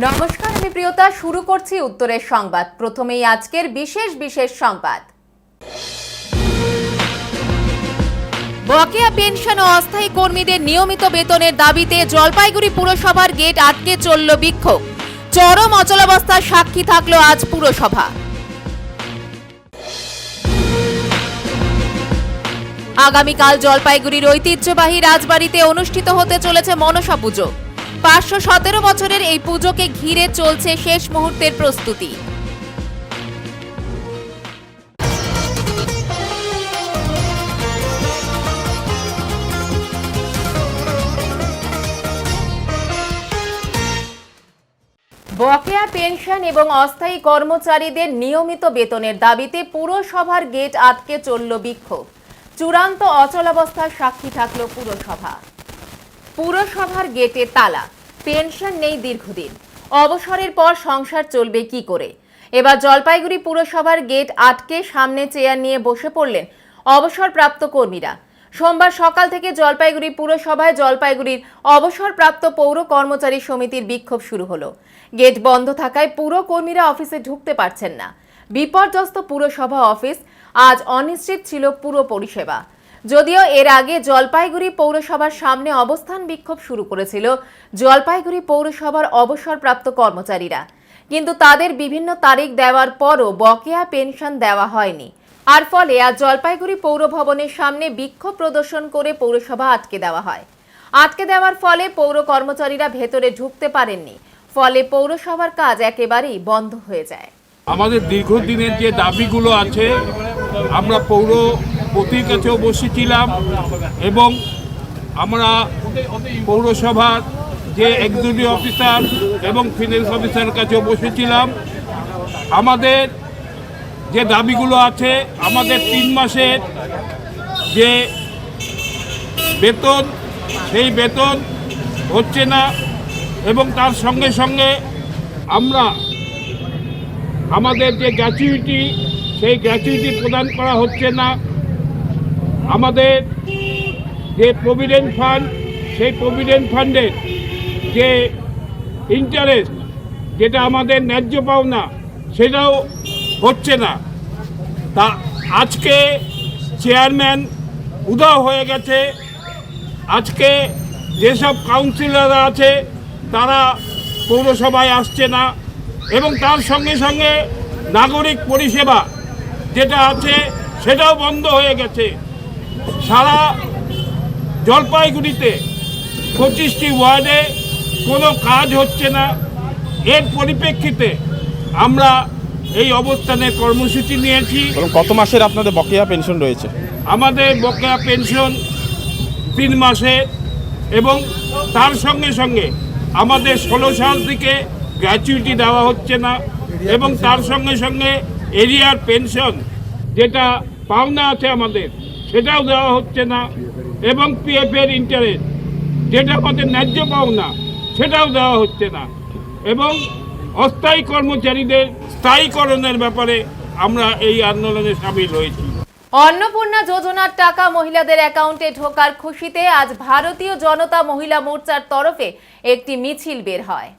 নমস্কার, আমি প্রিয়তা। শুরু করছি উত্তরের সংবাদ। প্রথমেই আজকের বিশেষ সংবাদ। বকেয়া পেনশন ও অস্থায়ী কর্মীদের নিয়মিত বেতনের দাবিতে জলপাইগুড়ি পুরসভার গেট আটকে চলল বিক্ষোভ। চরম অচলাবস্থার সাক্ষী থাকলো আজ পুরসভা। আগামীকাল জলপাইগুড়ির ঐতিহ্যবাহী রাজবাড়িতে অনুষ্ঠিত হতে চলেছে মনসা পুজো। 517 বছরের এই পুজোকে ঘিরে চলছে শেষ মুহূর্তের প্রস্তুতি। বকেয়া পেনশন এবং অস্থায়ী কর্মচারীদের নিয়মিত বেতনের দাবিতে পুরসভার গেট আটকে চলল বিক্ষোভ। চূড়ান্ত অচলাবস্থার সাক্ষী থাকল পুরসভা। পুরসভার গেটে তালা, পেনশন নেই দীর্ঘদিন। অবসরের পর সংসার চলবে কি করে? এবার জলপাইগুড়ি পুরসভার গেট আটকে সামনে চেয়ার নিয়ে বসে পড়লেন অবসরপ্রাপ্ত কর্মীরা। সোমবার সকাল থেকে জলপাইগুড়ি পুরসভায় জলপাইগুড়ির অবসরপ্রাপ্ত পৌর কর্মচারী সমিতির বিক্ষোভ শুরু হলো। গেট বন্ধ থাকায় পুর কর্মীরা অফিসে ঢুকতে পারছেন না। বিপর্যস্ত পুরসভা অফিস, আজ অনিশ্চিত ছিল পুরো পরিষেবা। যদিও এর আগে জলপাইগুড়ি পৌরসভার সামনে অবস্থান বিক্ষোভ শুরু করেছিল জলপাইগুড়ি পৌরসভার অবসরপ্রাপ্ত কর্মচারীরা, কিন্তু তাদের বিভিন্ন তারিখ দেওয়ার পরও বকেয়া পেনশন দেওয়া হয়নি। আর ফলে আজ জলপাইগুড়ি পৌর ভবনের সামনে বিক্ষোভ প্রদর্শন করে পৌরসভা আটকে দেওয়া হয়। আটকে দেওয়ার ফলে পৌর কর্মচারীরা ভেতরে ঢুকতে পারেননি। ফলে পৌরসভার কাজ একেবারেই বন্ধ হয়ে যায়। আমাদের দীর্ঘদিনের যে দাবিগুলো আছে, আমরা পৌরপতির কাছেও বসেছিলাম এবং আমরা পৌরসভার যে এক্সিকিউটিভ অফিসার এবং ফিনান্স অফিসারের কাছেও বসেছিলাম। আমাদের যে দাবিগুলো আছে, আমাদের 3 মাসের যে বেতন, সেই বেতন হচ্ছে না এবং তার সঙ্গে সঙ্গে আমরা আমাদের যে গ্র্যাচুইটি, সেই গ্র্যাচুইটি প্রদান করা হচ্ছে না। আমাদের যে প্রভিডেন্ট ফান্ড, সেই প্রভিডেন্ট ফান্ডের যে ইন্টারেস্ট, যেটা আমাদের ন্যায্য পাওনা, সেটাও হচ্ছে না। তা আজকে চেয়ারম্যান উধাও হয়ে গেছে। আজকে যেসব কাউন্সিলররা আছে তারা পৌরসভায় আসছে না এবং তার সঙ্গে সঙ্গে নাগরিক পরিষেবা যেটা আছে সেটাও বন্ধ হয়ে গেছে। সারা জলপাইগুড়িতে 25টি ওয়ার্ডে কোনো কাজ হচ্ছে না। এর পরিপ্রেক্ষিতে আমরা এই অবস্থানের কর্মসূচি নিয়েছি। কত মাসের আপনাদের বকেয়া পেনশন রয়েছে? আমাদের বকেয়া পেনশন 3 মাসের এবং তার সঙ্গে সঙ্গে আমাদের 16 সাল থেকে গ্র্যাচুইটি দেওয়া হচ্ছে না এবং তার সঙ্গে সঙ্গে এরিয়ার পেনশন যেটা পাওনা আছে আমাদের, সেটাও দেওয়া হচ্ছে না এবং পিএফের ইন্টারেস্ট যেটা আমাদের ন্যায্য পাওনা, সেটাও দেওয়া হচ্ছে না এবং অস্থায়ী কর্মচারীদের স্থায়ীকরণের ব্যাপারে আমরা এই আন্দোলনে সামিল হয়েছি। অন্নপূর্ণা যোজনার টাকা মহিলাদের অ্যাকাউন্টে ঢোকার খুশিতে আজ ভারতীয় জনতা মহিলা মোর্চার তরফে একটি মিছিল বের হয়।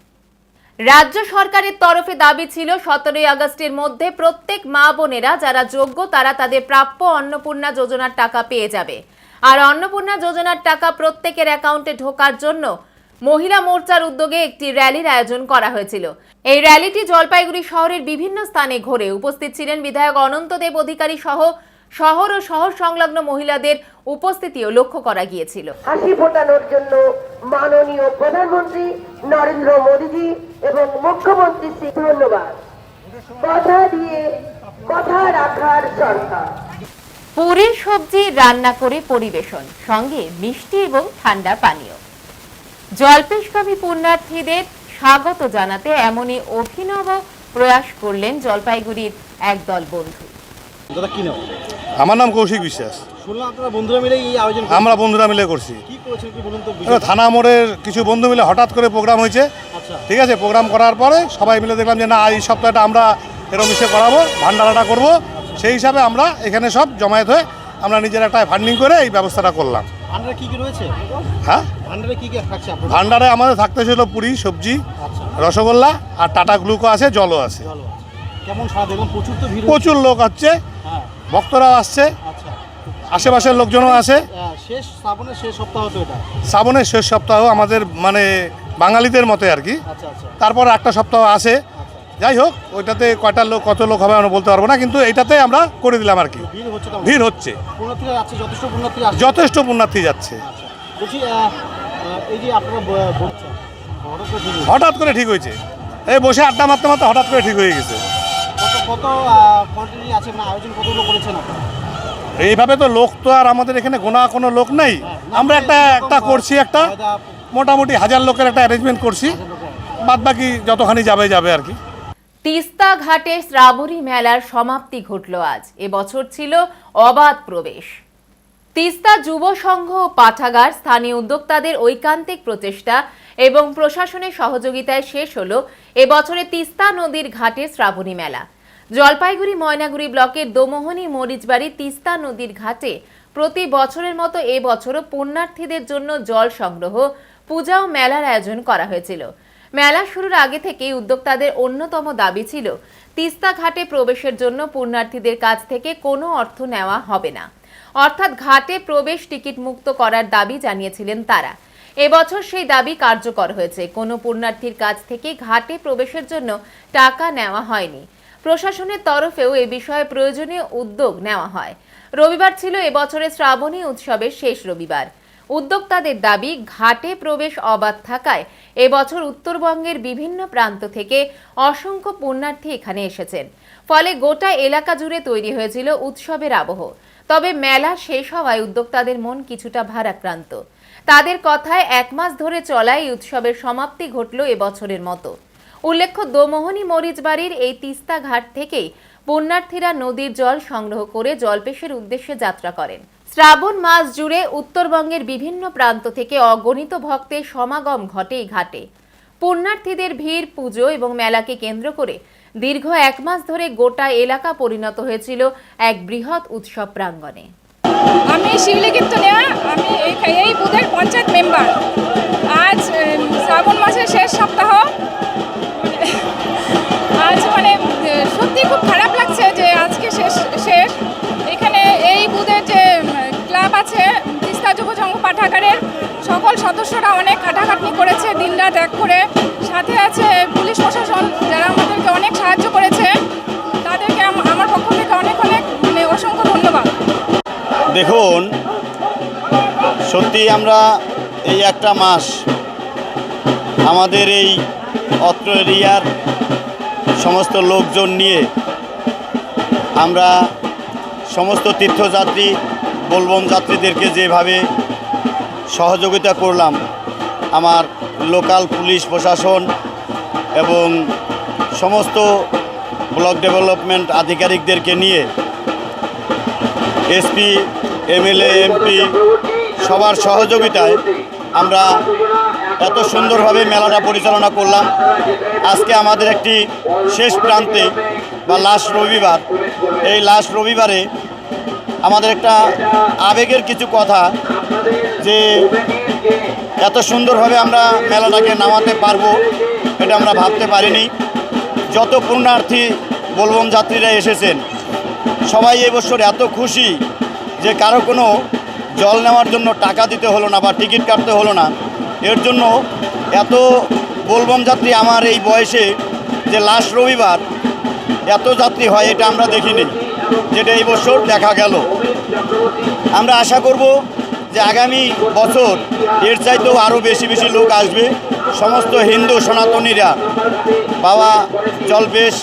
রাজ্য সরকারের তরফে দাবি ছিল 17 আগস্টের মধ্যে প্রত্যেক মা বোনেরা যারা যোগ্য তারা তাদের প্রাপ্য অন্নপূর্ণা যোজনার টাকা পেয়ে যাবে। আর অন্নপূর্ণা যোজনার টাকা প্রত্যেকের অ্যাকাউন্টে ঢোকার জন্য মহিলা মোর্চার উদ্যোগে একটি র্যালির আয়োজন করা হয়েছিল। এই র্যালিটি জলপাইগুড়ি শহরের বিভিন্ন স্থানে ঘোরে। উপস্থিত ছিলেন বিধায়ক অনন্ত দেব অধিকারী সহ শহর ও শহর সংলগ্ন মহিলাদের উপস্থিতিও লক্ষ্য করা গিয়েছিল। হাসি ফোটানোর জন্য মাননীয় প্রধানমন্ত্রী নরেন্দ্র মোদীজি এবং মুখ্যমন্ত্রী শ্রী ধন্যবাদ। কথা দিয়ে কথা রাখার সরকার। পুরীর সবজি রান্না করে পরিবেশন, সঙ্গে মিষ্টি এবং ঠান্ডা পানীয়। জলপেশগামী পুণ্যার্থীদের স্বাগত জানাতে এমনই অভিনব প্রয়াস করলেন জলপাইগুড়ির একদল বন্ধু। আমার নাম কৌশিক বিশ্বাস। আমরা বন্ধুরা মিলে করছি। থানা মোড়ের কিছু বন্ধু মিলে হঠাৎ করে প্রোগ্রাম হয়েছে। ঠিক আছে, প্রোগ্রাম করার পরে সবাই মিলে দেখলাম যে না, এই সপ্তাহটা আমরা এরকম ইসে করাবো, ভান্ডারাটা করব। সেই হিসাবে আমরা এখানে সব জমায়েত হয়ে আমরা নিজের একটা ফান্ডিং করে এই ব্যবস্থাটা করলাম। ভান্ডারে কি কি রয়েছে? হ্যাঁ, ভান্ডারে কি কি থাকছে আপনার? ভান্ডারে আমাদের থাকতে ছিল পুরি, সবজি, আচ্ছা, রসগোল্লা আর টাটা গ্লুকো আছে, জলও আছে। চলো। কেমন সারা দেখলাম প্রচুর তো ভিড় প্রচুর লোক হচ্ছে, হ্যাঁ, ভক্তরাও আসছে, আচ্ছা। আশেপাশের লোকজনও আছে। শেষ শ্রাবণের শেষ সপ্তাহ তো এটা। শ্রাবণের শেষ সপ্তাহ আমাদের মানে বাঙালিদের মতে আর কি। আচ্ছা আচ্ছা তারপর একটা সপ্তাহ আছে, যাই হোক ওইটাতে কয়টা লোক কত লোক হবে আমরা বলতে পারবো না, কিন্তু এইটাতে আমরা করে দিলাম আর কি। ভিড় হচ্ছে তো? ভিড় হচ্ছে, পুণ্যার্থীরা যাচ্ছে, যথেষ্ট পুণ্যার্থী আসছে। যথেষ্ট পুণ্যার্থী যাচ্ছে। আচ্ছা, বলছি এই যে আপনারা বলছেন হঠাৎ করে ঠিক হয়েছে, এই বসে আড্ডা মারতে মারতে হঠাৎ করে ঠিক হয়ে গেছে। কত কত কোয়ান্টিটি আছে, মানে আয়োজন কতগুলো করেছেন আপনারা? এইভাবে তো লোক তো আর আমাদের এখানে গোনা কোনো লোক নেই, আমরা একটা করছি, একটা মোটামুটি 1000 লোকের একটা অ্যারেঞ্জমেন্ট করছি, বাদ বাকি যতখানি যাবে যাবে আর কি। তিস্তা ঘাটে শ্রাবণী মেলার সমাপ্তি ঘটল আজ। এবছর ছিল অবাধ প্রবেশ। তিস্তা যুব সংঘ ও পাঠাগার, স্থানীয় উদ্যোক্তাদের ঐকান্তিক প্রচেষ্টা এবং প্রশাসনের সহযোগিতায় শেষ হলো এবছরে তিস্তা নদীর ঘাটে শ্রাবণী মেলা। জলপাইগুড়ি ময়নাগুড়ি ব্লকের দোমোহনী মরিচবাড়ি তিস্তা নদীর ঘাটে প্রতি বছরের মতো এবছরও পুণ্যার্থীদের জন্য জল সংগ্রহ, পূজা ও মেলার আয়োজন করা হয়েছিল। মেলা শুরুর আগে থেকেই উদ্যোক্তাদের অন্যতম দাবি ছিল তিস্তা ঘাটে প্রবেশের জন্য পুণ্যার্থীদের কাছ থেকে কোনো অর্থ নেওয়া হবে না, অর্থাৎ ঘাটে প্রবেশ টিকিট মুক্ত করার দাবি জানিয়েছিলেন তারা। এবছর সেই দাবি কার্যকর হয়েছে। কোনো পুণ্যার্থীর কাছ থেকে ঘাটে প্রবেশের জন্য টাকা নেওয়া হয়নি। প্রশাসনের তরফেও এ বিষয়ে প্রয়োজনীয় উদ্যোগ নেওয়া হয়। রবিবার ছিল এবছরের শ্রাবণী উৎসবের শেষ রবিবার। উদ্যোক্তাদের দাবি, ঘাটে প্রবেশ অবাধ থাকায় এবছর উত্তরবঙ্গের বিভিন্ন প্রান্ত থেকে অসংখ্য পুণ্যার্থী এখানে এসেছেন। ফলে গোটা এলাকা জুড়ে তৈরি হয়েছিল উৎসবের আবহ। তবে মেলা শেষ হওয়ায় উদ্যোক্তাদের মন কিছুটা ভারাক্রান্ত। তাদের কথায় 1 মাস ধরে চলা এই উৎসবের সমাপ্তি ঘটল এবছরের মতো। উল্লেখ্য, দোমোহনী মরিচবাড়ির এই তিস্তা ঘাট থেকেই পুণ্যার্থীরা নদীর জল সংগ্রহ করে জলপেশের উদ্দেশ্যে যাত্রা করেন। শ্রাবণ মাস জুড়ে উত্তরবঙ্গের বিভিন্ন প্রান্ত থেকে অগণিত ভক্তের সমাগম ঘটে এই ঘাটে। পুণ্যার্থীদের ভিড়, পুজো এবং মেলাকে কেন্দ্র করে দীর্ঘ 1 মাস ধরে গোটা এলাকা পরিণত হয়েছিল এক বৃহৎ উৎসব প্রাঙ্গণে। আমি শিউলি কীর্তনিয়া, আমি এই বুথের পঞ্চায়েত মেম্বার। আজ শ্রাবণ মাসের শেষ সপ্তাহ। আজ সত্যি খুব খারাপ লাগছে যে আজকে শেষ। এখানে এই বুথের যে ক্লাব আছে তিস্তা যুব সংঘ পাঠাগারের সকল সদস্যরা অনেক খাটাখাটনি করেছে, দিনরাত এক করে। সাথে আছে পুলিশ প্রশাসন, যারা আমাদেরকে অনেক সাহায্য করেছে। তাদেরকে আমার পক্ষ থেকে অনেক অসংখ্য ধন্যবাদ। দেখুন, সত্যি আমরা এই একটা মাস আমাদের এই অত্র এরিয়ার সমস্ত লোকজন নিয়ে আমরা সমস্ত তীর্থযাত্রী, বোলবম যাত্রীদেরকে যেভাবে সহযোগিতা করলাম, আমার লোকাল পুলিশ প্রশাসন এবং সমস্ত ব্লক ডেভেলপমেন্ট আধিকারিকদেরকে নিয়ে, এসপি, এমএলএ, এমপি সবার সহযোগিতায় আমরা এত সুন্দরভাবে মেলাটা পরিচালনা করলাম। আজকে আমাদের একটি শেষ প্রান্তে বা লাস্ট রবিবার, এই লাস্ট রবিবারে আমাদের একটা আবেগের কিছু কথা, যে এত সুন্দরভাবে আমরা মেলাটাকে নামাতে পারবো এটা আমরা ভাবতে পারিনি। যত পুণ্যার্থী বোলবম যাত্রীরা এসেছেন সবাই এবছর এত খুশি যে কারো কোনো জল নেওয়ার জন্য টাকা দিতে হলো না বা টিকিট কাটতে হলো না। এর জন্য এত বোলবম যাত্রী, আমার এই বয়সে যে লাস্ট রবিবার এত যাত্রী হয় এটা আমরা দেখিনি, যেটা এই বছর দেখা গেল। আমরা আশা করব যে আগামী বছর এর চাইতেও আরও বেশি বেশি লোক আসবে। সমস্ত হিন্দু সনাতনীরা বাবা জলপেশ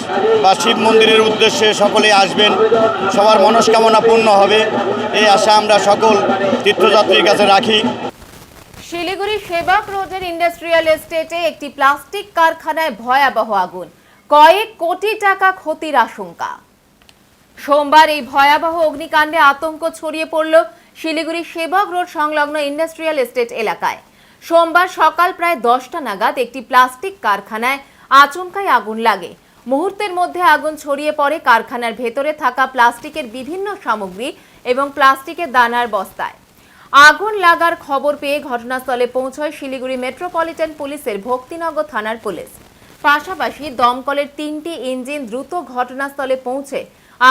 বা শিব মন্দিরের উদ্দেশ্যে সকলে আসবেন, সবার মনস্কামনা পূর্ণ হবে, এই আশা আমরা সকল তীর্থযাত্রীর কাছে রাখি। শিলিগুড়ি সেবক রোডের ইন্ডাস্ট্রিয়াল এস্টেটে একটি প্লাস্টিক কারখানায় ভয়াবহ আগুন, কয়েক কোটি টাকা ক্ষতির আশঙ্কা। সোমবার এই ভয়াবহ অগ্নিকাণ্ডে আতঙ্ক ছড়িয়ে পড়ল শিলিগুড়ি সেবক রোড সংলগ্ন ইন্ডাস্ট্রিয়াল এস্টেট এলাকায়। সোমবার সকাল প্রায় 10টা নাগাদ একটি প্লাস্টিক কারখানায় আচমকাই আগুন লাগে। মুহূর্তের মধ্যে আগুন ছড়িয়ে পড়ে কারখানার ভেতরে থাকা প্লাস্টিকের বিভিন্ন সামগ্রী এবং প্লাস্টিকের দানার বস্তায়। আগুন লাগার খবর পেয়ে ঘটনাস্থলে পৌঁছয় শিলিগুড়ি মেট্রোপলিটন পুলিশের ভক্তিনগর থানার পুলিশ। পাশাপাশি দমকলের 3টি ইঞ্জিন দ্রুত ঘটনাস্থলে পৌঁছে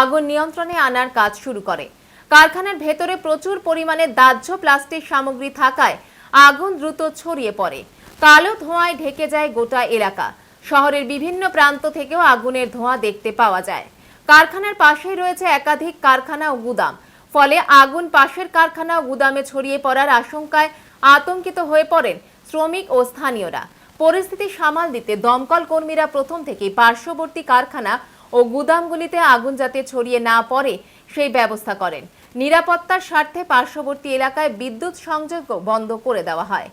আগুন নিয়ন্ত্রণে আনার কাজ শুরু করে। কারখানার ভেতরে প্রচুর পরিমাণে দাহ্য প্লাস্টিক সামগ্রী থাকায় আগুন দ্রুত ছড়িয়ে পড়ে। কালো ধোঁয়ায় ঢেকে যায় গোটা এলাকা। শহরের বিভিন্ন প্রান্ত থেকেও আগুনের ধোঁয়া দেখতে পাওয়া যায়। কারখানার পাশেই রয়েছে একাধিক কারখানা ও গুদাম, ফলে আগুন পাশের কারখানা ও গুদামে ছড়িয়ে পড়ার আশঙ্কায় আতঙ্কিত হয়ে পড়েন শ্রমিক ও স্থানীয়রা। পরিস্থিতি সামাল দিতে দমকল কর্মীরা প্রথম থেকেই পার্শ্ববর্তী কারখানা ও গুদামগুলিতে আগুন যাতে ছড়িয়ে না পড়ে সেই ব্যবস্থা করেন। নিরাপত্তার স্বার্থে পার্শ্ববর্তী এলাকায় বিদ্যুৎ সংযোগ বন্ধ করে দেওয়া হয়।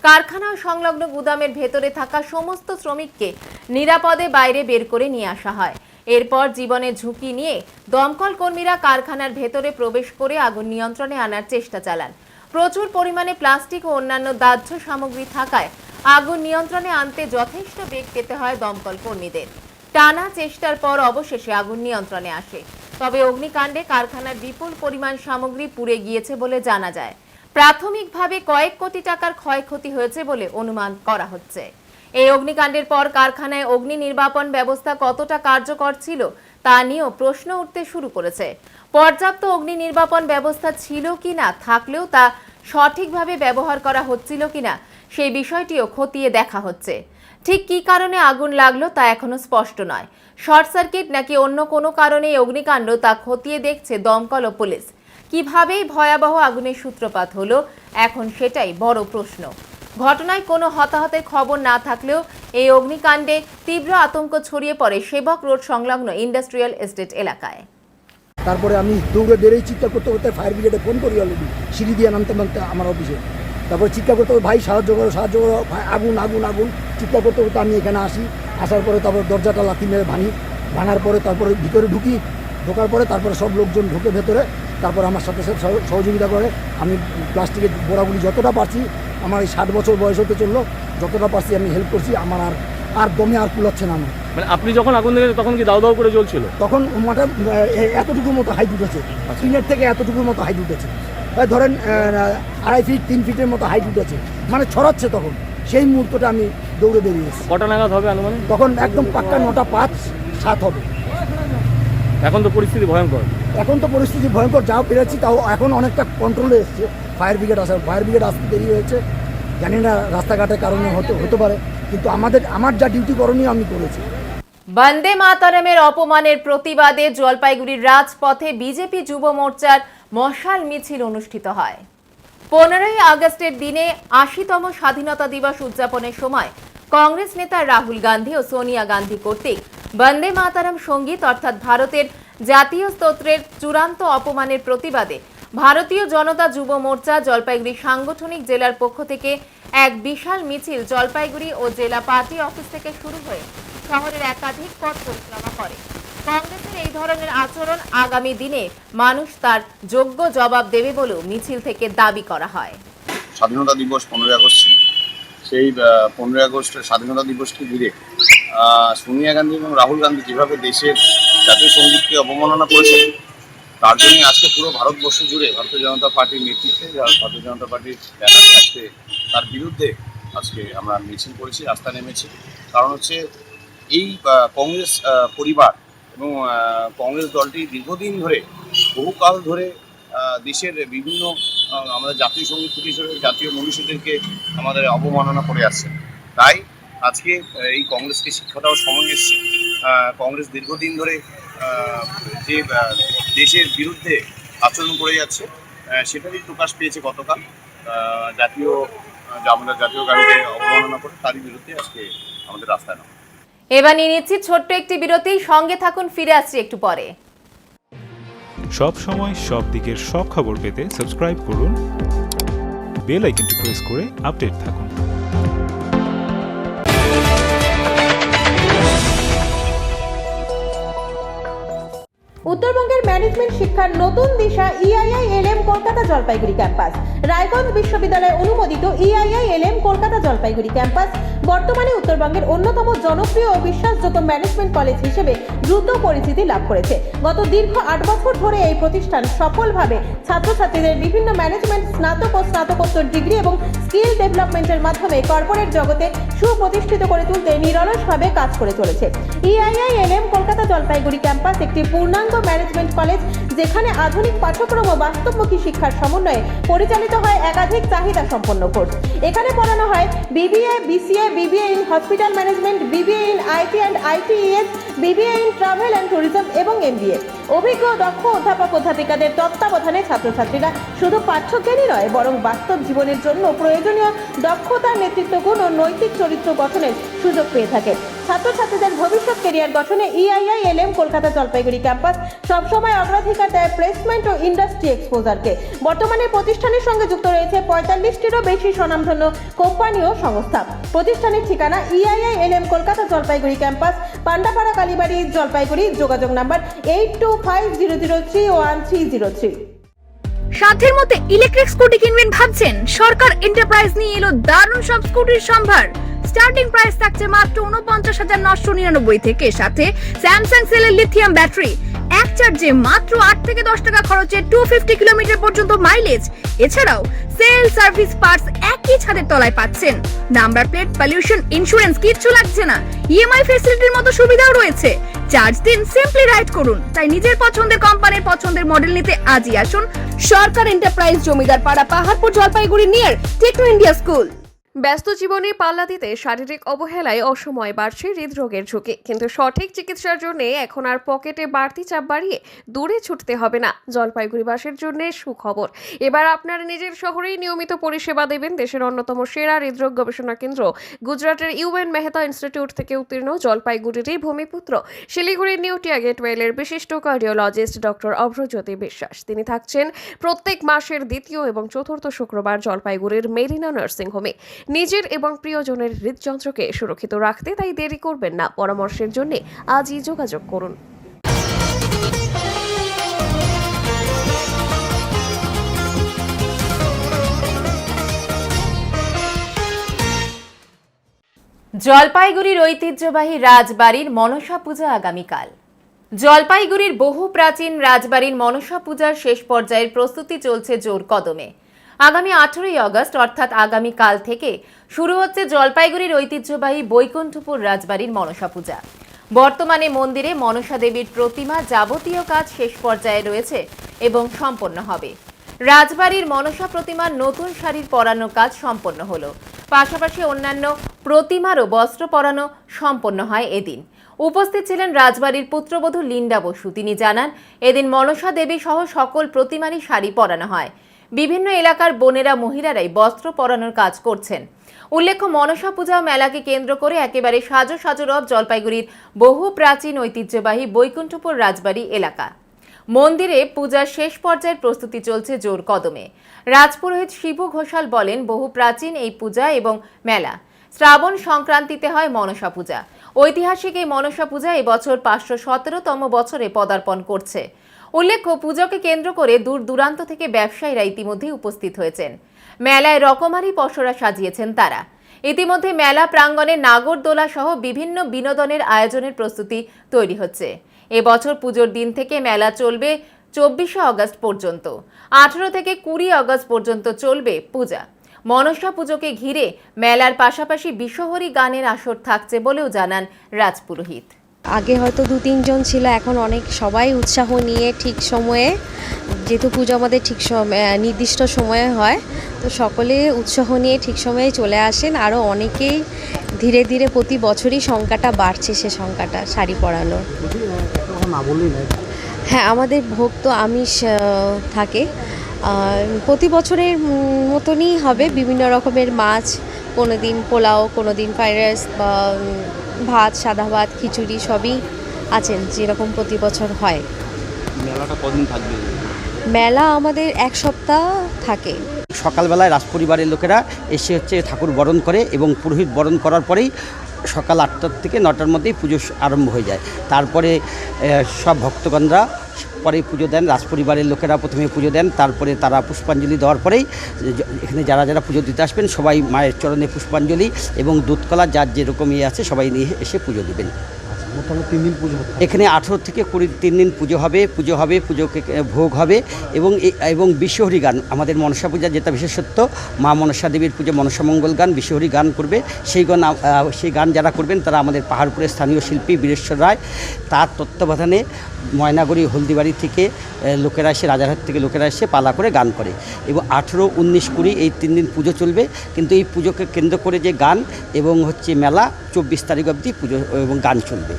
কারখানা ও সংলগ্ন গুদামের ভেতরে থাকা সমস্ত শ্রমিককে নিরাপদে বাইরে বের করে নিয়ে আসা হয়। এরপর জীবনের ঝুঁকি নিয়ে দমকল কর্মীরা কারখানার ভেতরে প্রবেশ করে আগুন নিয়ন্ত্রণে আনার চেষ্টা চালান। প্রচুর পরিমাণে প্লাস্টিক ও অন্যান্য দাহ্য সামগ্রী থাকায় আগুন নিয়ন্ত্রণে আনতে যথেষ্ট বেগ পেতে হয় দমকল কর্মীদের। টানা চেষ্টার পর অবশেষে আগুন নিয়ন্ত্রণে আসে। তবে অগ্নিকাণ্ডে কারখানার বিপুল পরিমাণ সামগ্রী পুড়ে গিয়েছে বলে জানা যায়। প্রাথমিকভাবে কয়েক কোটি টাকার ক্ষয়ক্ষতি হয়েছে বলে অনুমান করা হচ্ছে। এই অগ্নিকাণ্ডের পর কারখানায় অগ্নি নির্বাপন ব্যবস্থা কতটা কার্যকর ছিল তা নিয়েও প্রশ্ন উঠতে শুরু করেছে। পর্যাপ্ত অগ্নি নির্বাপন ব্যবস্থা ছিল কিনা, থাকলেও তা সঠিকভাবে ব্যবহার করা হচ্ছিল কিনা সেই বিষয়টিও খতিয়ে দেখা হচ্ছে। ঠিক কী কারণে আগুন লাগলো তা এখনো স্পষ্ট নয়। শর্ট সার্কিট নাকি অন্য কোনো কারণে অগ্নিকাণ্ড তা খতিয়ে দেখছে দমকল ও পুলিশ। কিভাবে ভয়াবহ আগুনের সূত্রপাত হলো এখন সেটাই বড় প্রশ্ন। ঘটনায় কোনো হতাহতের খবর না থাকলেও এই অগ্নিকাণ্ডে তীব্র আতঙ্ক ছড়িয়ে পড়ে সেবক রোড সংলগ্ন ইন্ডাস্ট্রিয়াল এস্টেট এলাকায়। তারপরে আমি দৌড়ে বেরোই, চিৎকার করতে করতে ফায়ার ব্রিগেডে ফোন করি অলরেডি, সিঁড়ি দিয়ে নামতে নামতে আমার অফিসে। তারপরে চিৎকার করতে ভাই সাহায্য করো, আগুন আগুন আগুন চিৎকার করতে করতে আমি এখানে আসি। আসার পরে তারপরে দরজাটা লাথি মেরে ভাঙার পরে তারপরে ভিতরে ঢোকার পরে তারপরে সব লোকজন ঢুকে ভেতরে, তারপর আমার সাথে সাথে সহযোগিতা করে। আমি প্লাস্টিকের বোড়াগুলি যতটা পারছি, আমার এই 60 বছর বয়স হতে চললো, যতটা পারছি আমি হেল্প করছি। আমার আর দমে আর কুলাচ্ছে না আমার। মানে আপনি যখন আগুন দেখেছেন তখন কি দাউ দাউ করে জ্বলছিল? তখন মাঠে এতটুকুর মতো হাইট উঠেছে, টিনের থেকে এতটুকুর মতো হাইট উঠেছে, ধরেন 2.5 ফিট 3 ফিটের মতো হাইট উঠেছে, মানে ছড়াচ্ছে। তখন সেই মুহূর্তটা আমি দৌড়ে বেরিয়েছি। কটা নাগাদ হবে আনুমানিক? তখন একদম পাক্কা 9টা 5-7 হবে। এখন তো পরিস্থিতি ভয়ঙ্কর। যাও পেরেছি, তাও এখন অনেকটা কন্ট্রোলে এসছে। ফায়ার ব্রিগেড আসতে দেরি হয়েছে, জানি না রাস্তাঘাটের কারণে হতে পারে, কিন্তু আমার যা ডিউটি করণীয় আমি করেছি। বন্দে মাতরমের অপমানের প্রতিবাদে জলপাইগুড়ির রাজপথে বিজেপি যুব মোর্চার মশাল মিছিল অনুষ্ঠিত হয়। 15ই আগস্টের দিনে 80তম স্বাধীনতা দিবস উদযাপনের সময় কংগ্রেস নেতা রাহুল গান্ধী ও সোনিয়া গান্ধী কর্তৃক বন্দে মাতরম সঙ্গীত অর্থাৎ ভারতের জাতীয় স্তোত্রের চূড়ান্ত অপমানের প্রতিবাদে ভারতীয় জনতা যুব মোর্চা জলপাইগুড়ি সাংগঠনিক জেলার পক্ষ থেকে এক বিশাল মিছিল জলপাইগুড়ি ও জেলা পার্টি অফিস থেকে শুরু হয়ে শহরের একাধিক পথ পরিক্রমা করে। কংগ্রেসের এই ধরনের আচরণ আগামী দিনে মানুষ তার যোগ্য জবাব দেবে বলেও মিছিল থেকে দাবি করা হয়। স্বাধীনতা দিবস 15ই আগস্ট ছিল, সেই 15ই আগস্টের স্বাধীনতা দিবসকে ঘিরে সোনিয়া গান্ধী এবং রাহুল গান্ধী যেভাবে দেশের জাতীয় সঙ্গীতকে অবমাননা করেছেন, তার জন্যই আজকে পুরো ভারতবর্ষ জুড়ে ভারতীয় জনতা পার্টির নেতৃত্বে ভারতীয় জনতা পার্টির ব্যানারে আজকে তার বিরুদ্ধে আজকে আমরা মিছিল করেছি, রাস্তা নেমেছি। কারণ হচ্ছে এই কংগ্রেস পরিবার এবং কংগ্রেস দলটি দীর্ঘদিন ধরে, বহুকাল ধরে দেশের বিভিন্ন আমাদের জাতীয় সঙ্গীত হিসেবে জাতীয় মনীষীদেরকে আমাদের অবমাননা করে আসছে। তাই আজকে এই কংগ্রেসকে শিক্ষা দেওয়ার সময় এসছে। কংগ্রেস দীর্ঘদিন ধরে যে দেশের বিরুদ্ধে আচরণ করে যাচ্ছে, সেটারই প্রকাশ পেয়েছে গতকাল। আমরা জাতীয় গাড়িকে অবমাননা করে তারই বিরুদ্ধে আজকে আমাদের রাস্তায় নামা। এবার নিয়ে নিচ্ছি ছোট্ট একটি বিরতি, সঙ্গে থাকুন, ফিরে আসছি একটু পরে। সব সময় সব দিকের সব খবর পেতে সাবস্ক্রাইব করুন, বেল আইকনটি প্রেস করে আপডেট থাকুন। উত্তরবঙ্গের ম্যানেজমেন্ট শিক্ষার নতুন দিশা EIILM কলকাতা জলপাইগুড়ি ক্যাম্পাস। রায়গঞ্জ বিশ্ববিদ্যালয় অনুমোদিত EIILM কলকাতা জলপাইগুড়ি ক্যাম্পাস বর্তমানে উত্তরবঙ্গের অন্যতম জনপ্রিয় ও বিশ্বাসযোগ্য ম্যানেজমেন্ট কলেজ হিসেবে দ্রুত পরিচিতি লাভ করেছে। গত দীর্ঘ 8 বছর ধরে এই প্রতিষ্ঠান সফলভাবে ছাত্রছাত্রীদের বিভিন্ন ম্যানেজমেন্ট স্নাতক ও স্নাতকোত্তর ডিগ্রি এবং স্কিল ডেভেলপমেন্টের মাধ্যমে কর্পোরেট জগতে সুপ্রতিষ্ঠিত করে তুলতে নিরলসভাবে কাজ করে চলেছে। EIILM কলকাতা জলপাইগুড়ি ক্যাম্পাস একটি পূর্ণাঙ্গ ম্যানেজমেন্ট কলেজ, যেখানে আধুনিক পাঠ্যক্রম ও বাস্তবমুখী শিক্ষার সমন্বয়ে পরিচালিত হয় একাধিক চাহিদা সম্পন্ন কোর্স। এখানে পড়ানো হয় BBA, BCA, BBA in hospital management, BBA in IT and ITES, BBA in travel and tourism এবং MBA। অভিজ্ঞ দক্ষ অধ্যাপক অধ্যাপিকাদের তত্ত্বাবধানে ছাত্রছাত্রীরা শুধু পাঠ্যজ্ঞানই নয়, বরং বাস্তব জীবনের জন্য প্রয়োজনীয় দক্ষতা, নেতৃত্বগুণ ও নৈতিক চরিত্র গঠনের সুযোগ পেয়ে থাকে। ছাত্রছাত্রীদের ভবিষ্যৎ ক্যারিয়ার গঠনে EIILM কলকাতা জলপাইগুড়ি ক্যাম্পাস সবসময় অগ্রাধিকার দেয় প্লেসমেন্ট ও ইন্ডাস্ট্রি এক্সপোজারকে। বর্তমানে প্রতিষ্ঠানের সঙ্গে যুক্ত রয়েছে 45টিরও বেশি স্বনামধন্য কোম্পানি ও সংস্থা। প্রতিষ্ঠানের ঠিকানা EIILM কলকাতা জলপাইগুড়ি ক্যাম্পাস, পান্ডাপাড়া, কালীবাড়ি, জলপাইগুড়ি। যোগাযোগ নাম্বার 8250031303। সাধ্যের মধ্যে ইলেকট্রিক স্কুটি কিনবেন ভাবছেন? সরকার এন্টারপ্রাইজ নিয়ে এলো দারুণ সব স্কুটির সম্ভার। স্টার্টিং প্রাইস থাকছে মাত্র 49,999 থেকে, সাথে স্যামসাং সেলের লিথিয়াম ব্যাটারি, এক চার্জে মাত্র 8 থেকে 10 টাকা খরচে 250 কিলোমিটার পর্যন্ত মাইলেজ। এছাড়াও সেল, সার্ভিস, পার্টস একই ছাদের তলায় পাচ্ছেন। নাম্বার প্লেট, পলিউশন, ইন্স্যুরেন্স কিচ্ছু লাগছে না। EMI ফ্যাসিলিটির মতো সুবিধাও রয়েছে। চার্জ দিন, সিম্পলি রাইড করুন। তাই নিজের পছন্দের কোম্পানির পছন্দের মডেল নিতে আজই আসুন সরকার enterprise, Zamindar Para, Paharpur, Jalpaiguri, near Techno India school. ব্যস্ত জীবনে পাল্লা দিতে শারীরিক অবহেলায় অসময়ে বাড়ছে হৃদরোগের ঝুঁকি, কিন্তু সঠিক চিকিৎসার জন্য এখন আর পকেটে বাড়তি চাপ বাড়িয়ে দূরে ছুটতে হবে না। জলপাইগুড়িবাসীর জন্য সুখবর, এবার আপনার নিজের শহরেই নিয়মিত পরিষেবা দেবেন দেশের অন্যতম সেরা হৃদরোগ গবেষণা কেন্দ্র গুজরাটের UN মেহতা ইনস্টিটিউট থেকে উত্তীর্ণ জলপাইগুড়িরই ভূমিপুত্র শিলিগুড়ির নিউ টিয়া গেটওয়েলের বিশিষ্ট কার্ডিওলজিস্ট ডক্টর অভ্রজ্যোতি বিশ্বাস। তিনি থাকছেন প্রত্যেক মাসের দ্বিতীয় এবং চতুর্থ শুক্রবার জলপাইগুড়ির মেরিনা নার্সিংহোমে। নিজের এবং প্রিয়জনের হৃদযন্ত্রকে সুরক্ষিত রাখতে তাই দেরি করবেন না। পরামর্শের জন্য আজই যোগাযোগ করুন। জলপাইগুড়ির ঐতিহ্যবাহী রাজবাড়ির মনসা পূজা আগামীকাল। জলপাইগুড়ির বহু প্রাচীন রাজবাড়ির মনসা পূজার শেষ পর্যায়ের প্রস্তুতি চলছে জোর কদমে। আগামী 18ই আগস্ট অর্থাৎ আগামীকাল থেকে শুরু হচ্ছে জলপাইগুড়ির ঐতিহ্যবাহী বৈকুণ্ঠপুর রাজবাড়ির মনসা পূজা। বর্তমানে মন্দিরে মনসা দেবীর প্রতিমা যাবতীয় কাজ শেষ পর্যায়ে রয়েছে এবং সম্পন্ন হবে। রাজবাড়ির মনসা প্রতিমার নতুন শাড়ির পরানো কাজ সম্পন্ন হলো, পাশাপাশি অন্যান্য প্রতিমারও বস্ত্র পরানো সম্পন্ন হয় এদিন। উপস্থিত ছিলেন রাজবাড়ির পুত্রবধূ লিন্ডা বসু। তিনি জানান, এদিন মনসা দেবী সহ সকল প্রতিমারই শাড়ি পরানো হয়। বিভিন্ন এলাকার বোনেরা, মহিলারাই বস্ত্র পরানোর কাজ করছেন। উল্লেখ্য, মনসা পূজা মেলাকে কেন্দ্র করে একেবারে সাজো সাজো রব জলপাইগুড়ির বহু প্রাচীন ঐতিহ্যবাহী বৈকুণ্ঠপুর রাজবাড়ি এলাকা। মন্দিরে পূজার শেষ পর্যায়ের প্রস্তুতি চলছে জোর কদমে। রাজপুরোহিত শিবু ঘোষাল বলেন, বহু প্রাচীন এই পূজা এবং মেলা। শ্রাবণ সংক্রান্তিতে হয় মনসা পূজা। ঐতিহাসিক এই মনসা পূজা এবছর 517তম বছরে পদার্পণ করছে। উল্লেখ্য, পুজোকে কেন্দ্র করে দূর দূরান্ত থেকে ব্যবসায়ীরা ইতিমধ্যে উপস্থিত হয়েছেন। মেলায় রকমারি পসরা সাজিয়েছেন তারা। ইতিমধ্যে মেলা প্রাঙ্গণে নাগরদোলা সহ বিভিন্ন বিনোদনের আয়োজনের প্রস্তুতি তৈরি হচ্ছে। এবছর পুজোর দিন থেকে মেলা চলবে 24শে আগস্ট পর্যন্ত। 18 থেকে 20 আগস্ট পর্যন্ত চলবে পূজা। মনসা পুজোকে ঘিরে মেলার পাশাপাশি বিশ্বহরি গানের আসর থাকছে বলেও জানান রাজপুরোহিত। আগে হয়তো 2-3 জন ছিল, এখন অনেক সবাই উৎসাহ নিয়ে ঠিক সময়ে, যেহেতু পুজো আমাদের ঠিক নির্দিষ্ট সময়ে হয়, তো সকলে উৎসাহ নিয়ে ঠিক সময়ে চলে আসেন। আরও অনেকেই ধীরে ধীরে প্রতি বছরই সংখ্যাটা বাড়ছে, সে সংখ্যাটা শাড়ি পরানো। হ্যাঁ, আমাদের ভোগ তো আমিষ থাকে, প্রতি বছরের মতনই হবে। বিভিন্ন রকমের মাছ, কোনো দিন পোলাও, কোনো দিন ফ্রাইড রাইস বা ভাত, সাদা ভাত, খিচুড়ি সবই আছেন, যেরকম প্রতি বছর হয়। মেলাটা কদিন থাকবে? মেলা আমাদের 1 সপ্তাহ থাকে। সকালবেলায় রাজপরিবারের লোকেরা এসে হচ্ছে ঠাকুর বরণ করে এবং পুরোহিত বরণ করার পরেই সকাল 8টা থেকে 9টার মধ্যেই পুজো আরম্ভ হয়ে যায়। তারপরে সব ভক্তগণরা পরে পুজো দেন, রাজপরিবারের লোকেরা প্রথমে পুজো দেন, তারপরে তারা পুষ্পাঞ্জলি দেওয়ার পরেই এখানে যারা যারা পুজো দিতে আসবেন সবাই মায়ের চরণে পুষ্পাঞ্জলি এবং দুধকলা যার যেরকম আছে সবাই নিয়ে এসে পুজো দেবেন। মোটামুটি 3 দিন পুজো এখানে 18 থেকে 20 3 দিন পুজো হবে, পুজোকে ভোগ হবে এবং বিশ্বহরি গান, আমাদের মনসা পূজা যেটা বিশেষত্ব, মা মনসা দেবীর পুজো মনসা মঙ্গল গান, বিশ্বহরি গান করবে। সেই গান যারা করবেন তারা আমাদের পাহাড়পুরের স্থানীয় শিল্পী বীরেশ্বর রায়, তার তত্ত্বাবধানে ময়নাগুড়ি হলদিবাড়ি থেকে লোকেরা এসে, রাজারহাট থেকে লোকেরা এসে পালা করে গান করে এবং 18, 19, 20 এই 3 দিন পুজো চলবে। কিন্তু এই পুজোকে কেন্দ্র করে যে গান এবং মেলা 24 তারিখ অবধি পুজো এবং গান চলবে।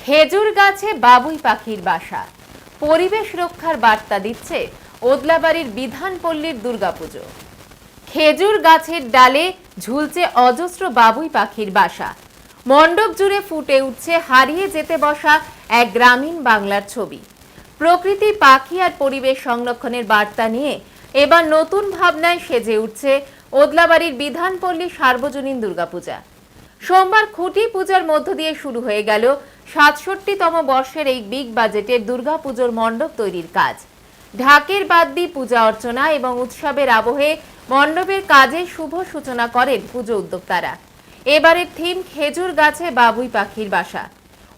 খেজুর গাছে বাবুই পাখির বাসা, পরিবেশ রক্ষার বার্তা দিচ্ছে ওদলাবাড়ির বিধানপল্লীর দুর্গাপুজো। খেজুর গাছের ডালে ঝুলছে অজস্র বাবুই পাখির বাসা, মণ্ডপ জুড়ে ফুটে উঠছে হারিয়ে যেতে বসা এক গ্রামীণ বাংলার ছবি। প্রকৃতি, পাখি আর পরিবেশ সংরক্ষণের বার্তা নিয়ে এবার নতুন ভাবনায় সেজে উঠছে ওদলাবাড়ির বিধানপল্লী সার্বজনীন দুর্গাপূজা। সোমবার খুঁটি পূজার মধ্য দিয়ে শুরু হয়ে গেল 67তম বর্ষের এই বিগ বাজেটের দুর্গাপুজোর মণ্ডপ তৈরির কাজ। ঢাকের বাদ্যি, পূজা অর্চনা এবং উৎসবের আবহে মণ্ডপের কাজে শুভ সূচনা করেন পুজো উদ্যোক্তারা। এবারের থিম খেজুর গাছে বাবুই পাখির বাসা।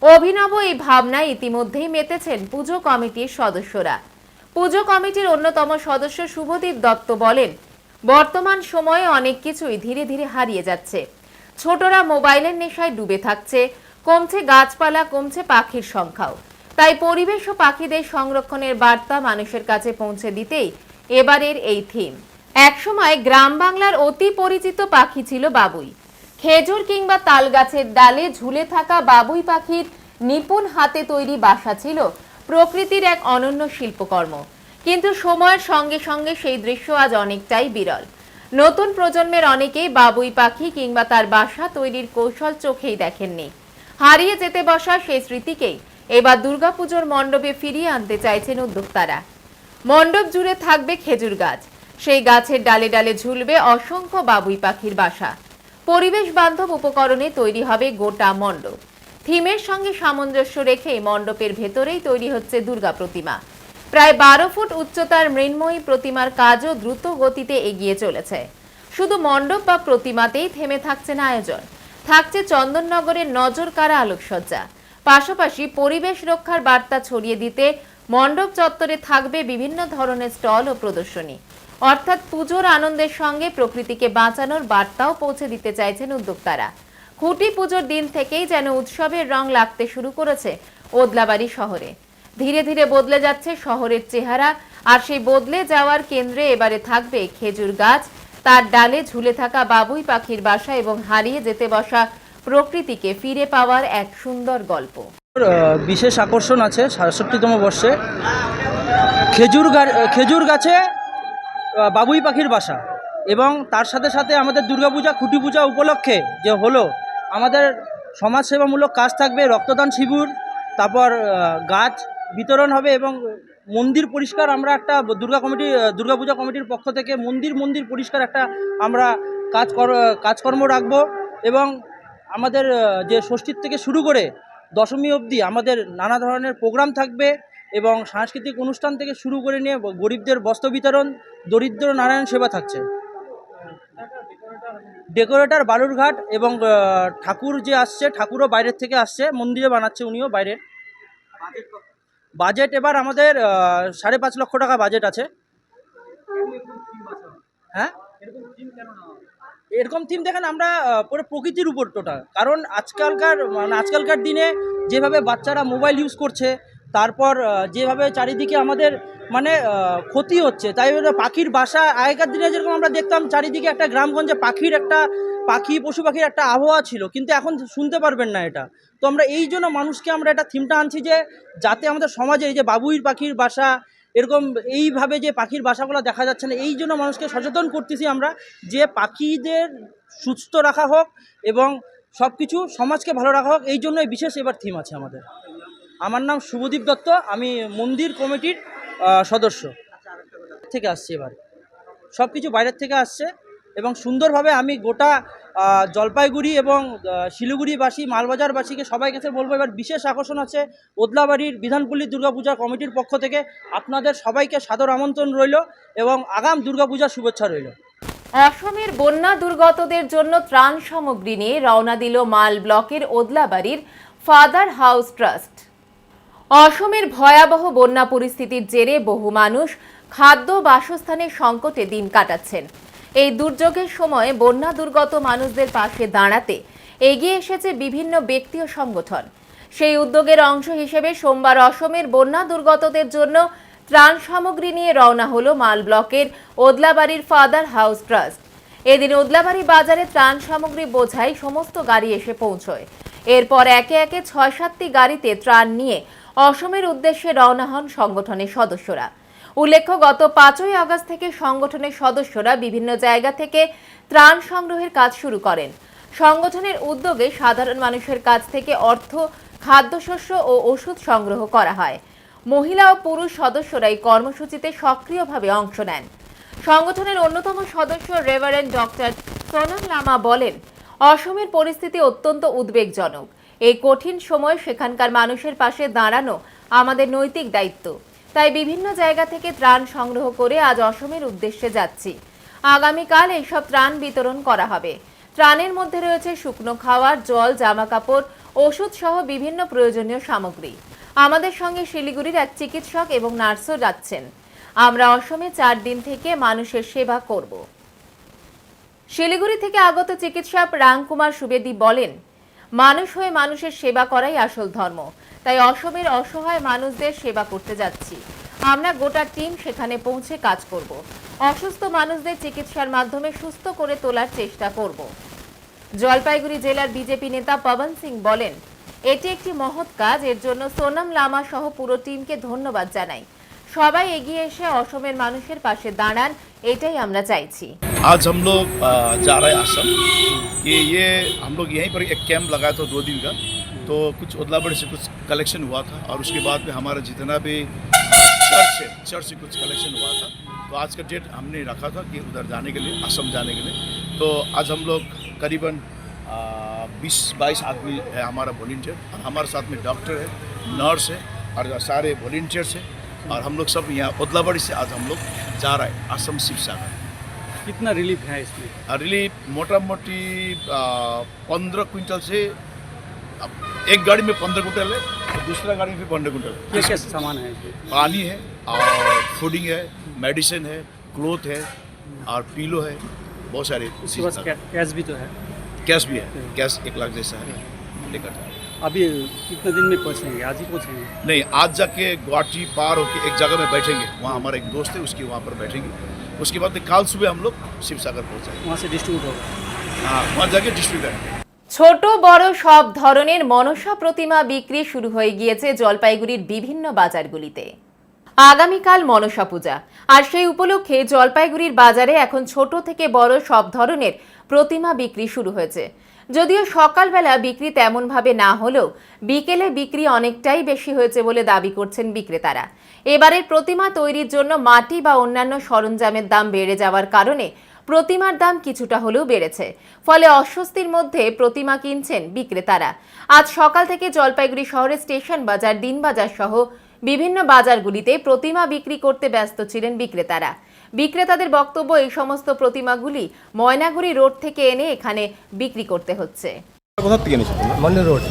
অভিনব এই ভাবনায় ইতিমধ্যেই মেতেছেন পুজো কমিটির সদস্যরা। পুজো কমিটির অন্যতম সদস্য শুভদীপ দত্ত বলেন, বর্তমান সময়ে অনেক কিছুই ধীরে ধীরে হারিয়ে যাচ্ছে। ছোটরা মোবাইলের নেশায় ডুবে থাকছে, কমছে গাছপালা, কমছে পাখির সংখ্যাও। তাই পরিবেশ ও পাখিদের সংরক্ষণের বার্তা মানুষের কাছে পৌঁছে দিতেই এবারের এই থিম। একসময় গ্রাম বাংলার অতি পরিচিত পাখি ছিল বাবুই। খেজুর কিংবা তাল গাছের ডালে ঝুলে থাকা বাবুই পাখির নিপুণ হাতে তৈরি বাসা ছিল প্রকৃতির এক অনন্য শিল্পকর্ম। কিন্তু সময়ের সঙ্গে সঙ্গে সেই দৃশ্য আজ অনেকটাই বিরল। নতুন প্রজন্মের অনেকেই বাবুই পাখি কিংবা তার বাসা তৈরির কৌশল চোখেই দেখেননি। হারিয়ে যেতে বসা সেই স্মৃতিকেই এবার দুর্গাপুজোর মণ্ডপে ফিরিয়ে আনতে চাইছেন উদ্যোক্তারা। মণ্ডপ জুড়ে থাকবে খেজুর গাছ, সেই গাছের ডালে ডালে ঝুলবে অসংখ্য বাবুই পাখির বাসা। পরিবেশ বান্ধব উপকরণে তৈরি হবে গোটা মণ্ডপ। থিমের সঙ্গে সামঞ্জস্য রেখে মণ্ডপের ভেতরেই তৈরি হচ্ছে দুর্গা প্রতিমা। প্রায় 12 ফুট উচ্চতার মৃন্ময়ী প্রতিমার কাজও দ্রুত গতিতে এগিয়ে চলেছে। শুধু মণ্ডপ বা প্রতিমাতেই থেমে থাকছে না আয়োজন, থাকছে চন্দননগরের নজর কাড়া আলোকসজ্জা। পাশাপাশি পরিবেশ রক্ষার বার্তা ছড়িয়ে দিতে মণ্ডপ চত্বরে থাকবে বিভিন্ন ধরনের স্টল ও প্রদর্শনী। অর্থাৎ পুজোর আনন্দের সঙ্গে প্রকৃতিকে বাঁচানোর বার্তাও পৌঁছে দিতে চাইছেন উদ্যোক্তারা। খুঁটি পুজোর দিন থেকেই যেন উৎসবের রং লাগতে শুরু করেছে ওদলাবাড়ি শহরে। ধীরে ধীরে বদলে যাচ্ছে শহরের চেহারা, আর সেই বদলে যাওয়ার কেন্দ্রে এবারে থাকবে খেজুর গাছ, তার ডালে ঝুলে থাকা বাবুই পাখির বাসা এবং হারিয়ে যেতে বসা প্রকৃতিকে ফিরে পাওয়ার এক সুন্দর গল্প। বিশেষ আকর্ষণ আছে 67তম বর্ষে খেজুর গাছে বাবুই পাখির বাসা, এবং তার সাথে সাথে আমাদের দুর্গাপূজা খুঁটি পূজা উপলক্ষে যে হলো আমাদের সমাজসেবামূলক কাজ থাকবে, রক্তদান শিবির, তারপর গাছ বিতরণ হবে এবং মন্দির পরিষ্কার। আমরা একটা দুর্গাপূজা কমিটির পক্ষ থেকে মন্দির পরিষ্কার একটা আমরা কাজকর্ম রাখবো এবং আমাদের যে ষষ্ঠীর থেকে শুরু করে দশমী অবধি আমাদের নানা ধরনের প্রোগ্রাম থাকবে এবং সাংস্কৃতিক অনুষ্ঠান থেকে শুরু করে নিয়ে গরিবদের বস্ত্র বিতরণ, দরিদ্র নারায়ণ সেবা থাকছে। ডেকোরেটর বালুরঘাট এবং ঠাকুর যে আসছে, ঠাকুরও বাইরের থেকে আসছে, মন্দিরে বানাচ্ছে উনিও বাইরের। বাজেট এবার আমাদের 5.5 লক্ষ টাকা বাজেট আছে। হ্যাঁ, এরকম থিম দেখেন আমরা পুরো প্রকৃতির উপর টোটাল, কারণ আজকালকার দিনে যেভাবে বাচ্চারা মোবাইল ইউজ করছে, তারপর যেভাবে চারিদিকে আমাদের ক্ষতি হচ্ছে, তাই পাখির বাসা আগেকার দিনে যেরকম আমরা দেখতাম চারিদিকে একটা গ্রামগঞ্জে পশু পাখির একটা আবহাওয়া ছিল, কিন্তু এখন শুনতে পারবেন না এটা। তো আমরা এই জন্য মানুষকে আমরা এটা থিমটা আনছি যে যাতে আমাদের সমাজে এই যে বাবুই পাখির বাসা এরকম এইভাবে যে পাখির বাসাগুলো দেখা যাচ্ছে না, এই জন্য মানুষকে সচেতন করতেছি আমরা যে পাখিদের সুস্থ রাখা হোক এবং সব কিছু সমাজকে ভালো রাখা হোক, এই জন্যই বিশেষ এবার থিম আছে আমাদের। আমার নাম শুভদীপ দত্ত, আমি মন্দির কমিটির সদস্য থেকে আসছি। এবার সব কিছু বাইরের থেকে আসছে এবং সুন্দরভাবে আমি গোটা জলপাইগুড়ি এবং শিলিগুড়িবাসী মালবাজারবাসীকে সবাই কাছে বলবো, এবার বিশেষ আকর্ষণ আছে ওদলাবাড়ির বিধানপল্লী দুর্গাপূজা কমিটির পক্ষ থেকে আপনাদের সবাইকে সাদর আমন্ত্রণ রইল এবং আগাম দুর্গাপূজার শুভেচ্ছা রইল। অসমের বন্যা দুর্গতদের জন্য ত্রাণ সামগ্রী নিয়ে রওনা দিল মাল ব্লকের ওদলাবাড়ির ফাদার হাউস ট্রাস্ট। অসমের ভয়াবহ বন্যা পরিস্থিতির জেরে বহু মানুষ খাদ্য বাসস্থানের সংকটে দিন কাটাচ্ছেন। এই দুর্যোগের সময় বন্যা দুর্গত মানুষদের পাশে দাঁড়াতে এগিয়ে এসেছে বিভিন্ন ব্যক্তি ও সংগঠন। সেই উদ্যোগের অংশ হিসেবে সোমবার অসমের বন্যা দুর্গতদের জন্য ত্রাণ সামগ্রী নিয়ে রওনা হলো মাল ব্লকের ওদলাবাড়ির ফাদার হাউস ট্রাস্ট। এদিন ওদলাবাড়ি বাজারে ত্রাণ সামগ্রী বোঝাই সমস্ত গাড়ি এসে পৌঁছয়। এরপর একে একে ৬-৭টি গাড়িতে ত্রাণ নিয়ে অসমের উদ্দেশ্যে রওনা হন সংগঠনের সদস্যরা। উল্লেখ্য, গত ৫ই আগস্ট থেকে সংগঠনের সদস্যরা বিভিন্ন জায়গা থেকে ত্রাণ সংগ্রহের কাজ শুরু করেন। সংগঠনের উদ্যোগে সাধারণ মানুষের কাছ থেকে অর্থ, খাদ্যশস্য ও ওষুধ সংগ্রহ করা হয়। মহিলা ও পুরুষ সদস্যরা এই কর্মসূচিতে সক্রিয়ভাবে অংশ নেন। সংগঠনের অন্যতম সদস্য রেভারেন্ড ডক্টর সোনাম লামা বলেন, অসমের পরিস্থিতি অত্যন্ত উদ্বেগজনক। এই কঠিন সময় সেখানকার মানুষের পাশে দাঁড়ানো আমাদের নৈতিক দায়িত্ব। তাই বিভিন্ন জায়গা থেকে ত্রাণ সংগ্রহ করে আজ অসমের উদ্দেশ্যে যাচ্ছি। আগামীকাল এইসব ত্রাণ বিতরণ করা হবে। ত্রাণের মধ্যে রয়েছে শুকনো খাবার, জল, জামা কাপড়, ওষুধ সহ বিভিন্ন প্রয়োজনীয় সামগ্রী। আমাদের সঙ্গে শিলিগুড়ির এক চিকিৎসক এবং নার্সও যাচ্ছেন। আমরা অসমে 4 দিন থেকে মানুষের সেবা করব। শিলিগুড়ি থেকে আগত চিকিৎসক রামকুমার সুবেদী বলেন, মানুষ হয়ে মানুষের সেবা করাই আসল ধর্ম। তাই অসমের অসহায় মানুষদের সেবা করতে যাচ্ছি। আমরা গোটা টিম সেখানে পৌঁছে কাজ করব। অসুস্থ মানুষদের চিকিৎসার মাধ্যমে সুস্থ করে তোলার চেষ্টা করব। জলপাইগুড়ি জেলার বিজেপি নেতা পবন সিং বলেন, এটি একটি মহৎ কাজ। এর জন্য সোনাম লামা সহ পুরো টিমকে ধন্যবাদ জানাই। সবাই এগিয়ে এসে অসমের মানুষের পাশে দাঁড়ান, এটাই আমরা চাইছি। आज हम लोग जा रहे हैं आसम। ये हम लोग यहीं पर एक कैंप लगाया था 2 दिन का, तो कुछ ओदलाबाड़ी से कुछ कलेक्शन हुआ था और उसके बाद में हमारा जितना भी चर्च से कुछ कलेक्शन हुआ था। तो आज का डेट हमने रखा था कि उधर जाने के लिए, असम जाने के लिए। तो आज हम लोग करीबन 20-22 आदमी है हमारा वॉलंटियर, और हमारे साथ में डॉक्टर है, नर्स है और सारे वॉलंटियर्स हैं। और हम लोग सब यहाँ ओदलाबाड़ी से आज हम लोग जा रहे हैं असम शिवसागर। कितना रिलीफ है इसमें? रिलीफ मोटा मोटी 15 क्विंटल से, एक गाड़ी में 15 क्विंटल है और दूसरा गाड़ी में 15 क्विंटल है। क्या क्या सामान है? पानी है और फूडिंग है, मेडिसिन है, क्लोथ है और पीलो है, बहुत सारे। कैश भी तो है? कैश भी है, कैश 1 लाख जैसा है लेकर। अभी कितने दिन में पहुँचेंगे? आज ही पहुँचेंगे? नहीं, आज जाके गुवाहाटी पार होके एक जगह में बैठेंगे। वहाँ हमारा एक दोस्त है, उसके वहाँ पर बैठेंगे। उसके बाद कल सुबह हम लोग शिवसागर पहुँचेंगे। वहाँ से डिस्ट्रीब्यूट होगा? हाँ, वहाँ जाके डिस्ट्रीब्यूट करेंगे। ছোট বড় সব ধরনের মনসা প্রতিমা বিক্রি শুরু হয়ে গিয়েছে জলপাইগুড়ির বিভিন্ন বাজারগুলিতে। আগামীকাল মনসা পূজা, আর সেই উপলক্ষে জলপাইগুড়ির বাজারে এখন ছোট থেকে বড় সব ধরনের প্রতিমা বিক্রি শুরু হয়েছে। যদিও সকালবেলা বিক্রি তেমনভাবে না হলেও বিকেলে বিক্রি অনেকটাই বেশি হয়েছে বলে দাবি করছেন বিক্রেতারা। এবারের প্রতিমা তৈরির জন্য মাটি বা অন্যান্য সরঞ্জামের দাম বেড়ে যাওয়ার কারণে প্রতিমার দাম কিছুটা হলেও বেড়েছে। ফলে অস্বস্তির মধ্যে প্রতিমা কিনছেন বিক্রেতারা। আজ সকাল থেকে জলপাইগুড়ি শহরের স্টেশন বাজার, দিনবাজার সহ বিভিন্ন বাজারগুলিতে প্রতিমা বিক্রি করতে ব্যস্ত ছিলেন বিক্রেতারা। বিক্রেতাদের বক্তব্য, এই সমস্ত প্রতিমাগুলি ময়নাগুড়ি রোড থেকে এনে এখানে বিক্রি করতে হচ্ছে। কোথা থেকে এনেছো? মন্ডল রোড।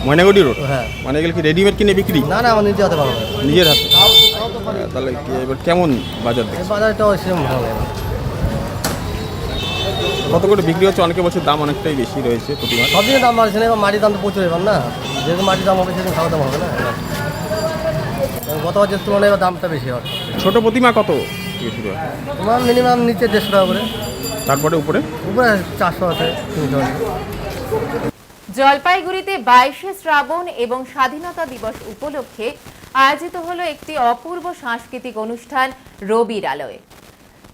ময়নাগুড়ি রোড? হ্যাঁ। মানে এগুলো কি রেডিমেড কিনে বিক্রি? না না, আমার নিজে হাতে বানাবো। নিজের হাতে? তাহলে এবার কেমন বাজার দেখছো? বাজারটা সেরকম ভালো লাগে না। কত করে বিক্রি হচ্ছে? অনেকে বছর দাম অনেকটাই বেশি রয়েছে প্রতিমা। সব দিনের দাম বাড়ছে না, এবার মাটির দাম তো প্রচুর এবার না। যেরকম মাটির দাম হবে সেরকম খাওয়া দাম হবে না। গত বছরের তুলনায় এবার দামটা বেশি হবে। ছোট প্রতিমা কত থেকে শুরু হয়? তোমার মিনিমাম নিচে 150 টাকা করে, তারপরে উপরে 400 আছে, 300 আছে। জলপাইগুড়িতে 22শে শ্রাবণ এবং স্বাধীনতা দিবস উপলক্ষে আয়োজিত হলো একটি অপূর্ব সাংস্কৃতিক অনুষ্ঠান রবির আলোয়।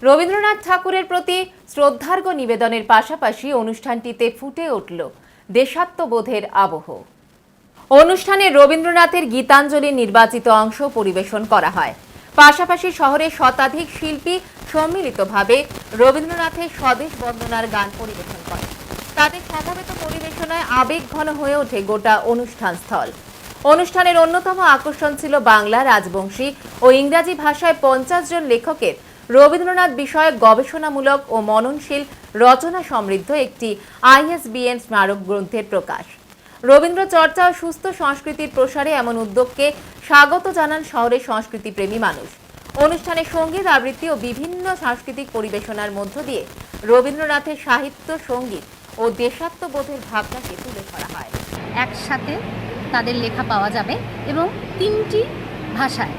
রবীন্দ্রনাথ ঠাকুরের প্রতি শ্রদ্ধার্ঘ্য নিবেদনের পাশাপাশি অনুষ্ঠানটিতে ফুটে উঠল দেশাত্মবোধের আবহ। অনুষ্ঠানে রবীন্দ্রনাথের গীতাঞ্জলির নির্বাচিত অংশ পরিবেশন করা হয়। পাশাপাশি শহরের শতাধিক শিল্পী সম্মিলিতভাবে রবীন্দ্রনাথের স্বদেশ বন্দনার গান পরিবেশন করেন। তাদের খেতাবেত পরিবেশনায় আবেগঘন হয়ে ওঠে গোটা অনুষ্ঠান স্থল। অনুষ্ঠানের অন্যতম আকর্ষণ ছিল বাংলা, রাজবংশী ও ইংরাজি ভাষায় 50 জন লেখকের রবীন্দ্রনাথ বিষয়ক গবেষণামূলক ও মননশীল রচনা সমৃদ্ধ একটি ISBN স্মারক গ্রন্থের প্রকাশ। রবীন্দ্র চর্চা ও সুস্থ সংস্কৃতির প্রসারে এমন উদ্যোগকে স্বাগত জানান শহরের সংস্কৃতিপ্রেমী মানুষ। অনুষ্ঠানে সঙ্গীত আবৃত্তি ও বিভিন্ন সাংস্কৃতিক পরিবেশনার মধ্য দিয়ে রবীন্দ্রনাথের সাহিত্য, সঙ্গীত ও দেশাত্মবোধের ভাবনাকে তুলে ধরা হয়। একসাথে তাদের লেখা পাওয়া যাবে এবং 3টি ভাষায়,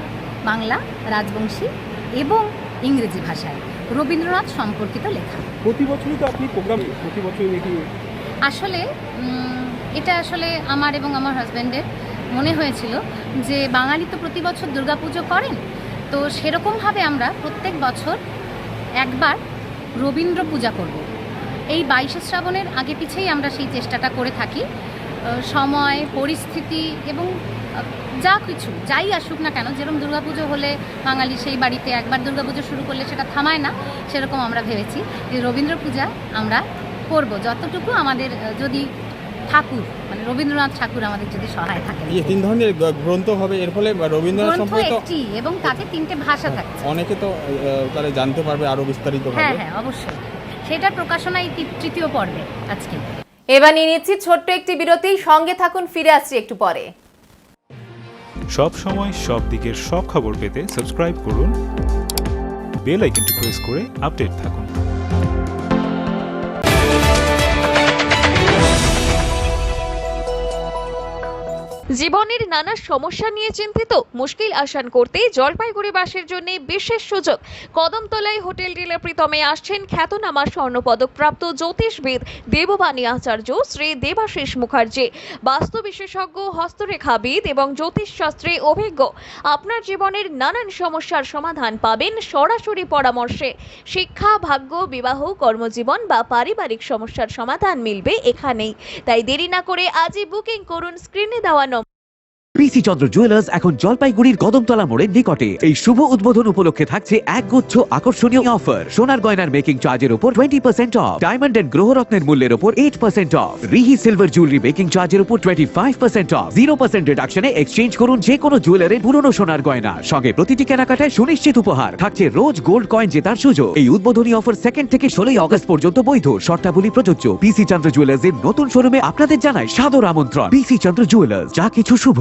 বাংলা, রাজবংশী এবং ইংরেজি ভাষায় রবীন্দ্রনাথ সম্পর্কিত লেখা। প্রতি বছরই তো আপনি প্রোগ্রাম প্রতি বছরই দেখি। আসলে এটা আসলে আমার এবং আমার হাজব্যান্ডের মনে হয়েছিল যে বাঙালি তো প্রতি বছর দুর্গাপুজো করেন, তো সেরকমভাবে আমরা প্রত্যেক বছর একবার রবীন্দ্র পূজা করব। এই 22শে শ্রাবণের আগে পিছেই আমরা সেই চেষ্টাটা করে থাকি। সময়, পরিস্থিতি এবং যা কিছু যাই আসুক না কেন, যেরকম দুর্গাপুজো হলে বাঙালি সেই বাড়িতে একবার দুর্গাপুজো শুরু করলে সেটা থামায় না, সেরকম আমরা ভেবেছি যে রবীন্দ্র পূজা আমরা করব যতটুকু আমাদের, যদি ঠাকুর মানে রবীন্দ্রনাথ ঠাকুর আমাদের যদি সহায় থাকে। এই 3 ধরনের গ্রন্থ হবে, এর ফলে রবীন্দ্রনাথ সম্পর্কিত এবং তাতে 3টে ভাষা থাকছে। অনেকে তো তাহলে জানতে পারবে আরো বিস্তারিতভাবে। হ্যাঁ হ্যাঁ, অবশ্যই সেটার প্রকাশনা এই 3য় পর্বে আজকে। এবার নিয়ে নিচ্ছি ছোট্ট একটি বিরতি, সঙ্গে থাকুন, ফিরে আসছি একটু পরে। সব সময় সব দিকের সব খবর পেতে সাবস্ক্রাইব করুন, বেল আইকনটি প্রেস করে আপডেট থাকুন। জীবনের নানা সমস্যা নিয়ে চিন্তিত? মুশকিল আসান করতে জলপাইগুড়িবাসীর জন্য বিশেষ সুযোগ। কদমতলায় হোটেল ডিলার প্রীতমে আসছেন খ্যাতনামা স্বর্ণপদকপ্রাপ্ত জ্যোতিষবিদ দেববাণী আচার্য শ্রী দেবাশিস মুখার্জি, বাস্তু বিশেষজ্ঞ, হস্তরেখাবিদ এবং জ্যোতিষশাস্ত্রে অভিজ্ঞ। আপনার জীবনের নানান সমস্যার সমাধান পাবেন সরাসরি পরামর্শে। শিক্ষা, ভাগ্য, বিবাহ, কর্মজীবন বা পারিবারিক সমস্যার সমাধান মিলবে এখানেই। তাই দেরি না করে আজই বুকিং করুন স্ক্রিনে দেওয়া নম্বর। পিসি চন্দ্র জুয়েলার্স এখন জলপাইগুড়ির কদমতলা মোড়ের নিকটে। এই শুভ উদ্বোধন উপলক্ষে থাকছে একগুচ্ছ আকর্ষণীয় অফার। সোনার গয়নার মেকিং চার্জের উপর 20% অফ, ডায়মন্ড এন্ড গ্রহরত্নের মূল্যের উপর 8% অফ, রিহি সিলভার জুয়েলারি মেকিং চার্জের উপর 25% অফ, 0% রিডাকশনে এক্সচেঞ্জ করুন যে কোনো জুয়েলারের পুরনো সোনার গয়না। সঙ্গে প্রতিটি কেনাকাটায় সুনিশ্চিত উপহার থাকছে রোজ গোল্ড কয়েন জেতার সুযোগ। এই উদ্বোধনী অফার 2 থেকে 16 আগস্ট পর্যন্ত বৈধ, শর্তাবলী প্রযোজ্য। পিসি চন্দ্র জুয়েলার্স এর নতুন শোরুমে আপনাদের জানাই সাদর আমন্ত্রণ। পিসি চন্দ্র জুয়েলার্স, যা কিছু শুভ।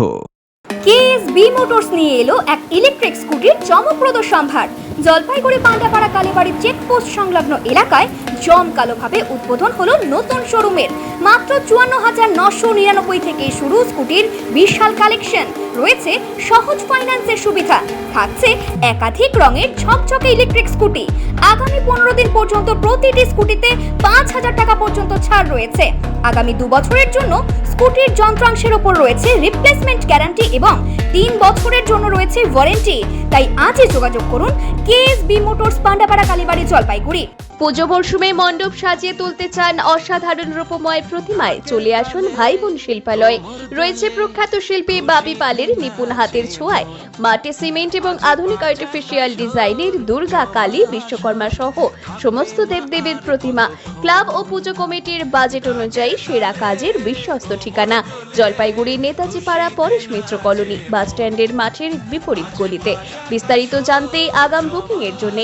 কেএসবি মোটরস নিয়ে এলো এক ইলেকট্রিক স্কুটির চমকপ্রদ সম্ভার। জলপাইগুড়ি পান্ডাপাড়া কালীবাড়ি চেকপোস্ট সংলগ্ন এলাকায় জমকালোভাবে উদ্বোধন হলো নতুন শোরুমের। মাত্র 54,999 থেকে শুরু স্কুটির বিশাল কালেকশন। রয়েছে সহজ ফাইন্যান্সের সুবিধা, থাকছে একাধিক রঙের ঝকঝকে ইলেকট্রিক স্কুটি। আগামী 15 দিন পর্যন্ত প্রতিটি স্কুটিতে 5,000 টাকা পর্যন্ত ছাড় রয়েছে। আগামী 2 বছরের জন্য স্কুটির যন্ত্রাংশের উপর রয়েছে রিপ্লেসমেন্ট গ্যারান্টি এবং 3 বছরের জন্য রয়েছে ওয়ারেন্টি। তাই আজই যোগাযোগ করুন কেএসবি মোটরস, পান্ডাপাড়া কালীবাড়ি, জলপাইগুড়ি। পুজো মরশুমে মণ্ডপ সাজিয়ে তুলতে চান অসাধারণ রূপময় প্রতিমায়? চলে আসুন ভাই বোন শিল্পালয়। রয়েছে প্রখ্যাত শিল্পী বাবি পালের নিপুণ হাতের ছোঁয়ায় মাটি, সিমেন্ট এবং আধুনিক আর্টিফিশিয়াল ডিজাইনের দুর্গা, কালী, বিশ্বকর্মা সহ সমস্ত দেবদেবীর প্রতিমা। ক্লাব ও পুজো কমিটির বাজেট অনুযায়ী সেরা কাজের বিশ্বস্ত ঠিকানা জলপাইগুড়ি নেতাজি পাড়া, পরেশ মিত্র কলোনি, বাস স্ট্যান্ডের মাঠের বিপরীত গলিতে। বিস্তারিত জানতে আগাম বুকিং এর জন্য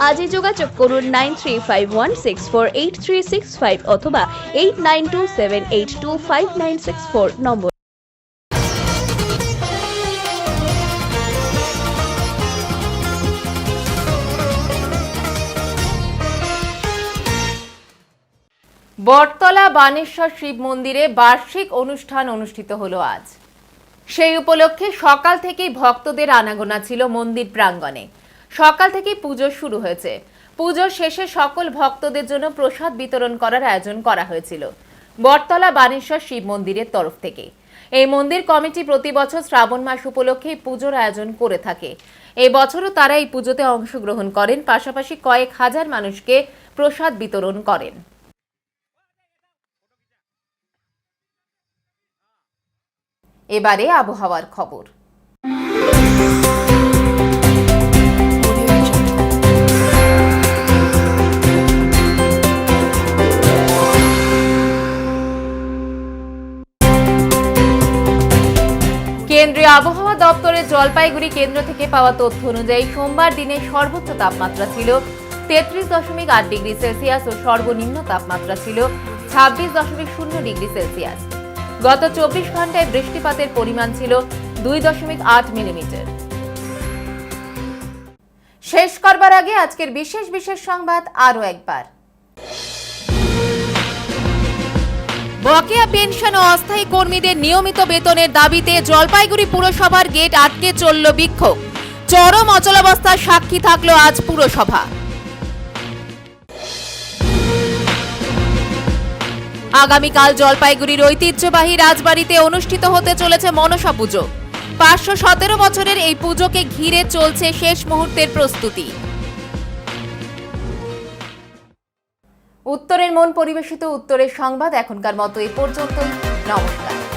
আজই যোগাযোগ করুন 9351648365 অথবা 8927825964 নম্বর। বটতলা বানেশ্বর শিব মন্দিরে বার্ষিক অনুষ্ঠান অনুষ্ঠিত হলো আজ। সেই উপলক্ষে সকাল থেকেই ভক্তদের আনাগোনা ছিল মন্দির প্রাঙ্গণে। সকাল থেকেই পুজো শুরু হয়েছে। পুজোর শেষে সকল ভক্তদের জন্য প্রসাদ বিতরণ করার আয়োজন করা হয়েছিল বটতলা বানেশ্বর শিব মন্দিরের তরফ থেকে। এই মন্দির কমিটি প্রতি বছর শ্রাবণ মাস উপলক্ষে পুজোর আয়োজন করে থাকে। এই বছরও তারা এই পুজোতে অংশগ্রহণ করেন, পাশাপাশি কয়েক হাজার মানুষকে প্রসাদ বিতরণ করেন। এবারে আবহাওয়ার খবর। কেন্দ্রীয় আবহাওয়া দপ্তরের জলপাইগুড়ি কেন্দ্র থেকে পাওয়া তথ্য অনুযায়ী সোমবার দিনের সর্বোচ্চ তাপমাত্রা ছিল 33.8 ডিগ্রি সেলসিয়াস ও সর্বনিম্ন তাপমাত্রা ছিল 26.0 ডিগ্রি সেলসিয়াস। গত 24 ঘন্টায় বৃষ্টিপাতের পরিমাণ ছিল 2.8 মিলিমিটার। শেষ করবার আগে আজকের বিশেষ সংবাদ আরও একবার। বকেয়া পেনশন ও অস্থায়ী কর্মীদের নিয়মিত বেতনের দাবিতে জলপাইগুড়ি পুরসভার গেট আটকে চলল বিক্ষোভ। চরম অচলাবস্থার সাক্ষী থাকলো আজ পুরসভা। আগামীকাল জলপাইগুড়ির ঐতিহ্যবাহী রাজবাড়িতে অনুষ্ঠিত হতে চলেছে মনসা পুজো। 517 বছরের এই পুজোকে ঘিরে চলছে শেষ মুহূর্তের প্রস্তুতি। উত্তরের মন পরিবেশিত উত্তরের সংবাদ এখনকার মতো এই পর্যন্তই। নমস্কার।